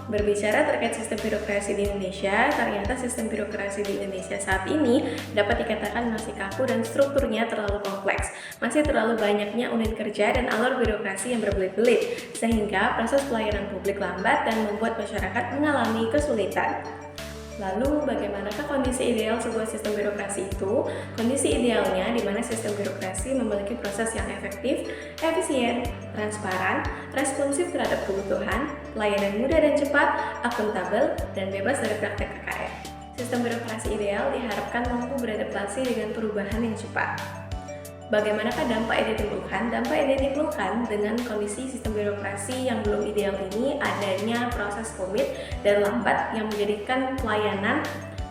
Berbicara terkait sistem birokrasi di Indonesia, ternyata sistem birokrasi di Indonesia saat ini dapat dikatakan masih kaku dan strukturnya terlalu kompleks. Masih terlalu banyaknya unit kerja dan alur birokrasi yang berbelit-belit, sehingga proses pelayanan publik lambat dan membuat masyarakat mengalami kesulitan. Lalu, bagaimanakah kondisi ideal sebuah sistem birokrasi itu? Kondisi idealnya di mana sistem birokrasi memiliki proses yang efektif, efisien, transparan, responsif terhadap kebutuhan, pelayanan mudah dan cepat, akuntabel, dan bebas dari praktek KKN. Sistem birokrasi ideal diharapkan mampu beradaptasi dengan perubahan yang cepat. Bagaimanakah dampak yang ditimbulkan? Dampak yang ditimbulkan dengan kondisi sistem birokrasi yang belum ideal ini adanya proses rumit dan lambat yang menjadikan pelayanan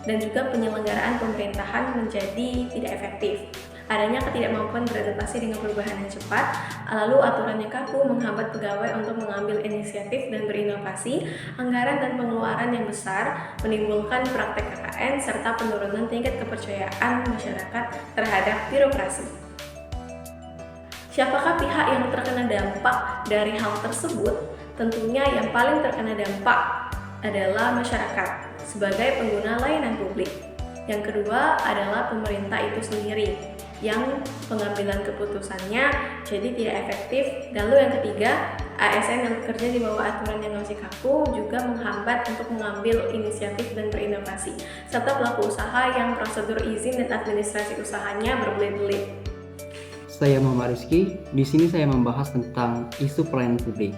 dan juga penyelenggaraan pemerintahan menjadi tidak efektif. Adanya ketidakmampuan beradaptasi dengan perubahan yang cepat, lalu aturan yang kaku menghambat pegawai untuk mengambil inisiatif dan berinovasi, anggaran dan pengeluaran yang besar, menimbulkan praktek KKN, serta penurunan tingkat kepercayaan masyarakat terhadap birokrasi. Siapakah pihak yang terkena dampak dari hal tersebut? Tentunya yang paling terkena dampak adalah masyarakat sebagai pengguna layanan publik. Yang kedua adalah pemerintah itu sendiri yang pengambilan keputusannya jadi tidak efektif. Lalu yang ketiga, ASN yang bekerja di bawah aturan yang masih kaku juga menghambat untuk mengambil inisiatif dan berinovasi, serta pelaku usaha yang prosedur izin dan administrasi usahanya berbelit-belit. Saya Muhammad Rizky. Di sini saya membahas tentang isu pelayanan publik.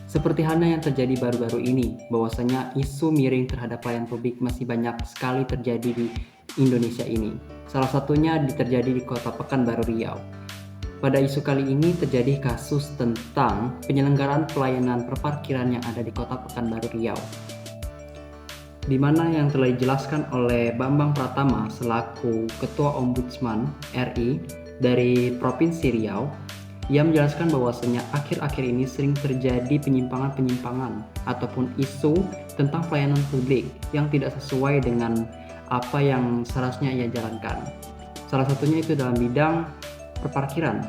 Seperti halnya yang terjadi baru-baru ini, bahwasanya isu miring terhadap pelayanan publik masih banyak sekali terjadi di Indonesia ini. Salah satunya terjadi di Kota Pekanbaru Riau. Pada isu kali ini terjadi kasus tentang penyelenggaraan pelayanan perparkiran yang ada di Kota Pekanbaru Riau, di mana yang telah dijelaskan oleh Bambang Pratama selaku Ketua Ombudsman RI dari Provinsi Riau. Ia menjelaskan bahwasanya akhir-akhir ini sering terjadi penyimpangan-penyimpangan ataupun isu tentang pelayanan publik yang tidak sesuai dengan apa yang seharusnya ia jalankan. Salah satunya itu dalam bidang perparkiran.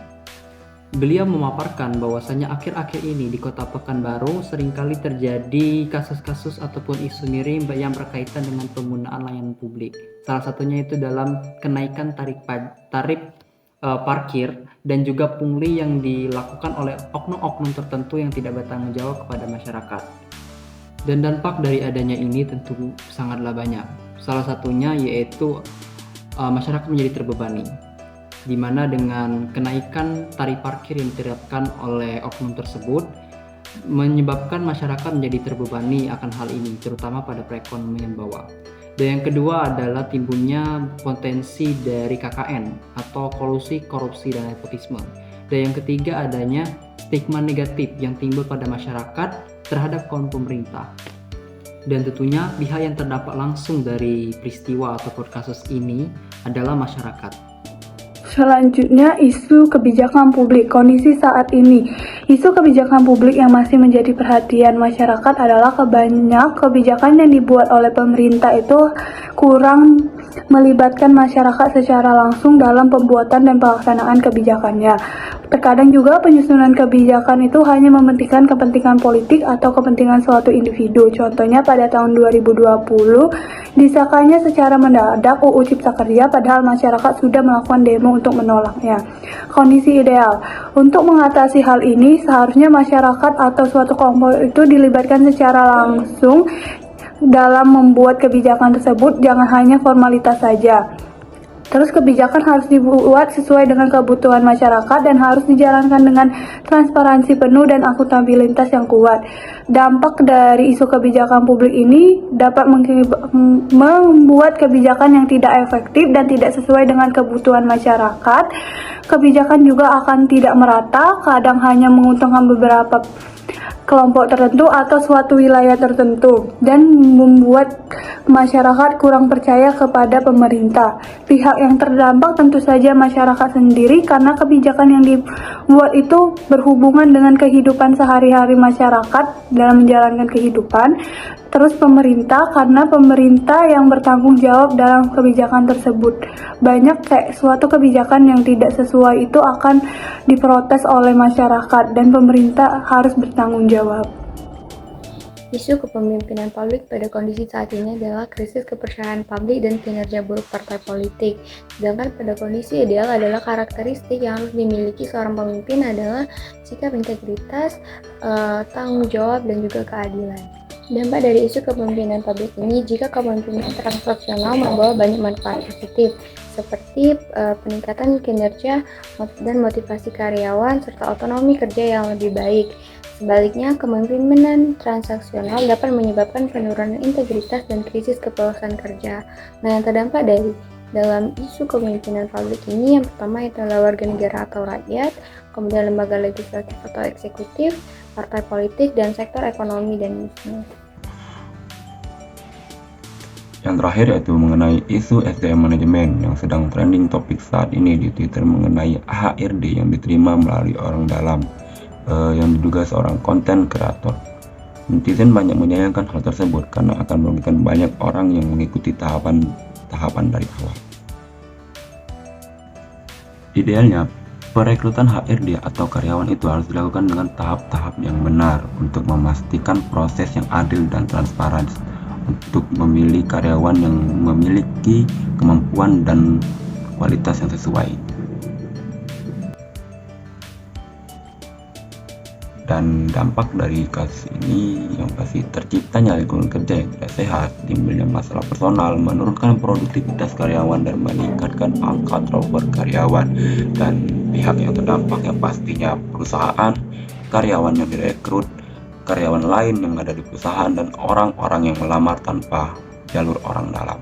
Beliau memaparkan bahwasanya akhir-akhir ini di Kota Pekanbaru seringkali terjadi kasus-kasus ataupun isu miring yang berkaitan dengan penggunaan layanan publik. Salah satunya itu dalam kenaikan tarif parkir dan juga pungli yang dilakukan oleh oknum-oknum tertentu yang tidak bertanggung jawab kepada masyarakat. Dan dampak dari adanya ini tentu sangatlah banyak. Salah satunya yaitu masyarakat menjadi terbebani, di mana dengan kenaikan tarif parkir yang diterapkan oleh oknum tersebut menyebabkan masyarakat menjadi terbebani akan hal ini, terutama pada perekonomian bawah. Dan yang kedua adalah timbulnya potensi dari KKN atau kolusi, korupsi, dan nepotisme. Dan yang ketiga adanya stigma negatif yang timbul pada masyarakat terhadap kaum pemerintah. Dan tentunya pihak yang terdampak langsung dari peristiwa ataupun kasus ini adalah masyarakat. Selanjutnya, isu kebijakan publik. Kondisi saat ini, isu kebijakan publik yang masih menjadi perhatian masyarakat adalah banyak kebijakan yang dibuat oleh pemerintah itu kurang melibatkan masyarakat secara langsung dalam pembuatan dan pelaksanaan kebijakannya. Terkadang juga penyusunan kebijakan itu hanya mementingkan kepentingan politik atau kepentingan suatu individu. Contohnya pada tahun 2020 disahkannya secara mendadak UU Cipta Kerja padahal masyarakat sudah melakukan demo untuk menolaknya. Kondisi ideal untuk mengatasi hal ini seharusnya masyarakat atau suatu kelompok itu dilibatkan secara langsung dalam membuat kebijakan tersebut, jangan hanya formalitas saja. Terus kebijakan harus dibuat sesuai dengan kebutuhan masyarakat dan harus dijalankan dengan transparansi penuh dan akuntabilitas yang kuat. Dampak dari isu kebijakan publik ini dapat membuat kebijakan yang tidak efektif dan tidak sesuai dengan kebutuhan masyarakat. Kebijakan juga akan tidak merata, kadang hanya menguntungkan beberapa kelompok tertentu atau suatu wilayah tertentu dan membuat masyarakat kurang percaya kepada pemerintah. Pihak yang terdampak tentu saja masyarakat sendiri karena kebijakan yang dibuat itu berhubungan dengan kehidupan sehari-hari masyarakat dalam menjalankan kehidupan. Terus pemerintah karena pemerintah yang bertanggung jawab dalam kebijakan tersebut. Banyak suatu kebijakan yang tidak sesuai itu akan diprotes oleh masyarakat dan pemerintah harus bertanggung jawab. Isu kepemimpinan publik pada kondisi saat ini adalah krisis kepercayaan publik dan kinerja buruk partai politik. Sedangkan pada kondisi ideal adalah karakteristik yang harus dimiliki seorang pemimpin adalah sikap integritas, tanggung jawab, dan juga keadilan. Dampak dari isu kepemimpinan publik ini, jika kepemimpinan transaksional membawa banyak manfaat positif, seperti peningkatan kinerja dan motivasi karyawan, serta otonomi kerja yang lebih baik. Sebaliknya, kepemimpinan transaksional dapat menyebabkan penurunan integritas dan krisis kepuasan kerja. Nah, yang terdampak dari dalam isu kepemimpinan publik ini, yang pertama itu adalah warga negara atau rakyat, kemudian lembaga legislatif atau eksekutif, partai politik, dan sektor ekonomi dan bisnis. Yang terakhir yaitu mengenai isu SDM manajemen yang sedang trending topik saat ini di Twitter mengenai HRD yang diterima melalui orang dalam yang diduga seorang konten kreator. Netizen banyak menyayangkan hal tersebut karena akan merugikan banyak orang yang mengikuti tahapan dari awal. Idealnya, perekrutan HRD atau karyawan itu harus dilakukan dengan tahap-tahap yang benar untuk memastikan proses yang adil dan transparan untuk memilih karyawan yang memiliki kemampuan dan kualitas yang sesuai. Dan dampak dari kasus ini yang pasti terciptanya lingkungan kerja yang tidak sehat, timbulnya masalah personal, menurunkan produktivitas karyawan dan meningkatkan angka turnover karyawan. Dan pihak yang terdampak yang pastinya perusahaan, karyawan yang direkrut, karyawan lain yang ada di perusahaan, dan orang-orang yang melamar tanpa jalur orang dalam.